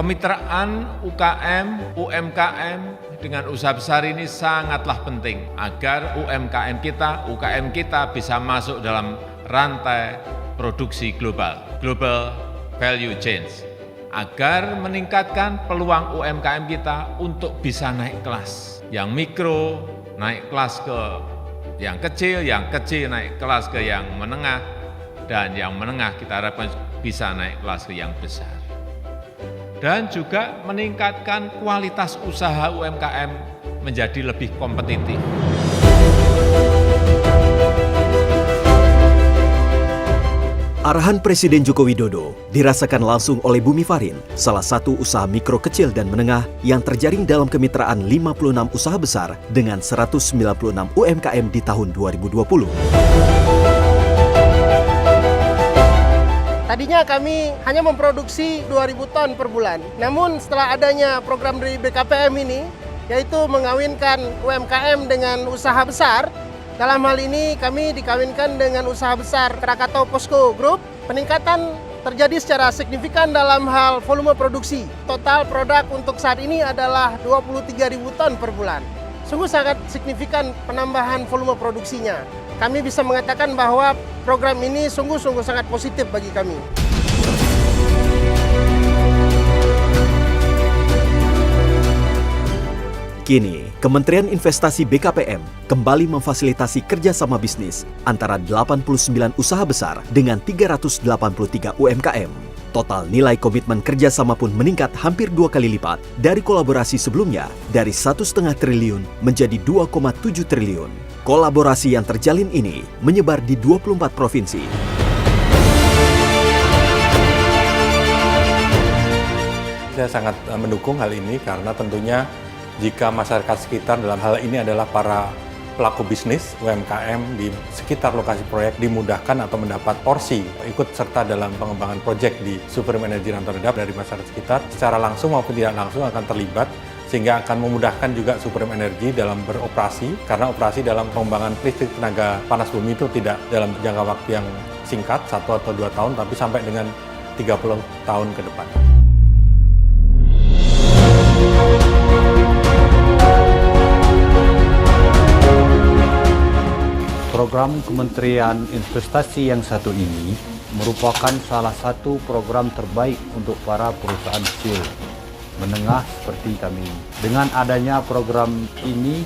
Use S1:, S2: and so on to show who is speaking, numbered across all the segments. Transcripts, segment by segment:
S1: Kemitraan UKM, UMKM dengan usaha besar ini sangatlah penting agar UKM kita bisa masuk dalam rantai produksi global, global value chains, agar meningkatkan peluang UMKM kita untuk bisa naik kelas. Yang mikro naik kelas ke yang kecil naik kelas ke yang menengah, dan yang menengah kita harapkan bisa naik kelas ke yang besar. Dan juga meningkatkan kualitas usaha UMKM menjadi lebih kompetitif.
S2: Arahan Presiden Joko Widodo dirasakan langsung oleh Bumi Farin, salah satu usaha mikro kecil dan menengah yang terjaring dalam kemitraan 56 usaha besar dengan 196 UMKM di tahun 2020.
S3: Tadinya kami hanya memproduksi 2.000 ton per bulan. Namun setelah adanya program dari BKPM ini, yaitu mengawinkan UMKM dengan usaha besar, dalam hal ini kami dikawinkan dengan usaha besar Krakatau Posko Group, peningkatan terjadi secara signifikan dalam hal volume produksi. Total produk untuk saat ini adalah 23.000 ton per bulan. Sungguh sangat signifikan penambahan volume produksinya. Kami bisa mengatakan bahwa program ini sungguh-sungguh sangat positif bagi kami.
S2: Kini, Kementerian Investasi BKPM kembali memfasilitasi kerjasama bisnis antara 89 usaha besar dengan 383 UMKM. Total nilai komitmen kerjasama pun meningkat hampir 2 kali lipat dari kolaborasi sebelumnya, dari 1,5 triliun menjadi 2,7 triliun. Kolaborasi yang terjalin ini menyebar di 24 provinsi.
S4: Saya sangat mendukung hal ini karena tentunya jika masyarakat sekitar dalam hal ini adalah para pelaku bisnis UMKM di sekitar lokasi proyek dimudahkan atau mendapat porsi ikut serta dalam pengembangan proyek di Supreme Energy Rantau Dedap dari masyarakat sekitar secara langsung maupun tidak langsung akan terlibat, sehingga akan memudahkan juga Supreme Energy dalam beroperasi, karena operasi dalam pengembangan listrik tenaga panas bumi itu tidak dalam jangka waktu yang singkat 1 atau 2 tahun, tapi sampai dengan 30 tahun ke depan.
S5: Program Kementerian Investasi yang satu ini merupakan salah satu program terbaik untuk para perusahaan kecil menengah seperti kami. Dengan adanya program ini,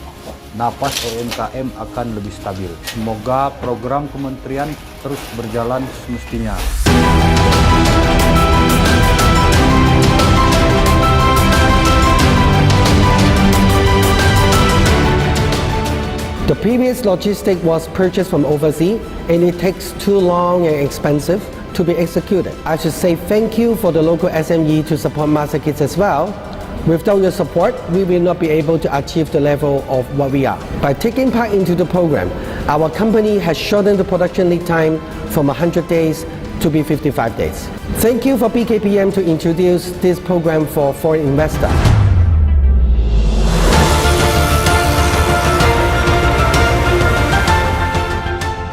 S5: napas UMKM akan lebih stabil. Semoga program kementerian terus berjalan semestinya.
S6: The previous logistic was purchased from overseas and it takes too long and expensive to be executed. I should say thank you for the local SME to support MasterKids as well. Without your support, we will not be able to achieve the level of what we are. By taking part into the program, our company has shortened the production lead time from 100 days to be 55 days. Thank you for BKPM to introduce this program for foreign investors.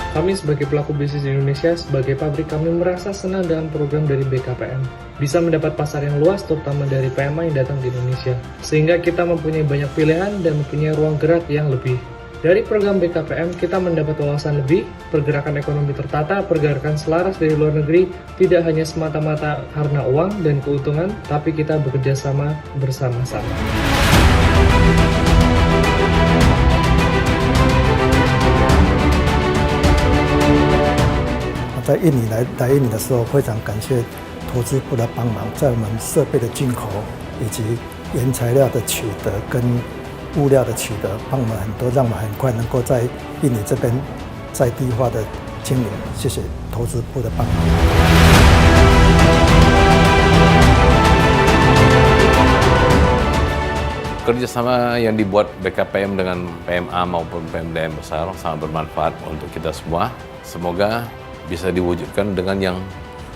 S7: Kami sebagai pelaku bisnis di Indonesia, sebagai pabrik, kami merasa senang dengan program dari BKPM. Bisa mendapat pasar yang luas, terutama dari PMI yang datang di Indonesia. Sehingga kita mempunyai banyak pilihan dan mempunyai ruang gerak yang lebih. Dari program BKPM, kita mendapat wawasan lebih, pergerakan ekonomi tertata, pergerakan selaras dari luar negeri, tidak hanya semata-mata karena uang dan keuntungan, tapi kita bekerja sama bersama-sama.
S8: 在印尼来印尼的时候，非常感谢投资部的帮忙，在我们设备的进口以及原材料的取得跟物料的取得，帮我们很多，让我们很快能够在印尼这边在地化的经营。谢谢投资部的帮忙。
S9: Kerjasama yang dibuat BKPM dengan PMA maupun PMDM besar sangat bermanfaat untuk kita semua. Semoga bisa diwujudkan dengan yang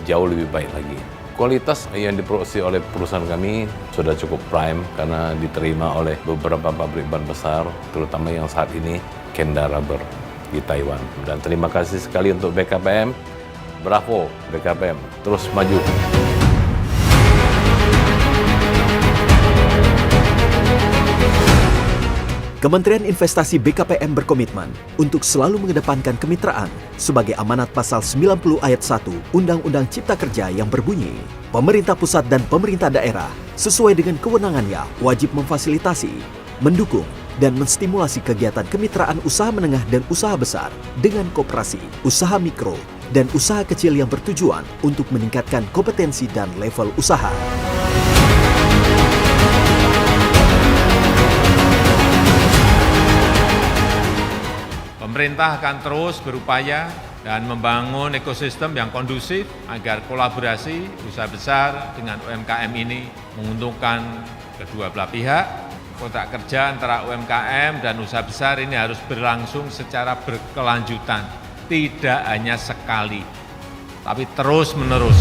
S9: jauh lebih baik lagi. Kualitas yang diproduksi oleh perusahaan kami sudah cukup prime karena diterima oleh beberapa pabrik ban besar, terutama yang saat ini Kenda Rubber di Taiwan. Dan terima kasih sekali untuk BKPM. Bravo BKPM, terus maju.
S2: Kementerian Investasi BKPM berkomitmen untuk selalu mengedepankan kemitraan sebagai amanat pasal 90 ayat 1 Undang-Undang Cipta Kerja yang berbunyi, pemerintah pusat dan pemerintah daerah sesuai dengan kewenangannya wajib memfasilitasi, mendukung, dan menstimulasi kegiatan kemitraan usaha menengah dan usaha besar dengan koperasi, usaha mikro, dan usaha kecil yang bertujuan untuk meningkatkan kompetensi dan level usaha.
S1: Pemerintah akan terus berupaya dan membangun ekosistem yang kondusif agar kolaborasi usaha besar dengan UMKM ini menguntungkan kedua belah pihak. Kontrak kerja antara UMKM dan usaha besar ini harus berlangsung secara berkelanjutan, tidak hanya sekali, tapi terus-menerus.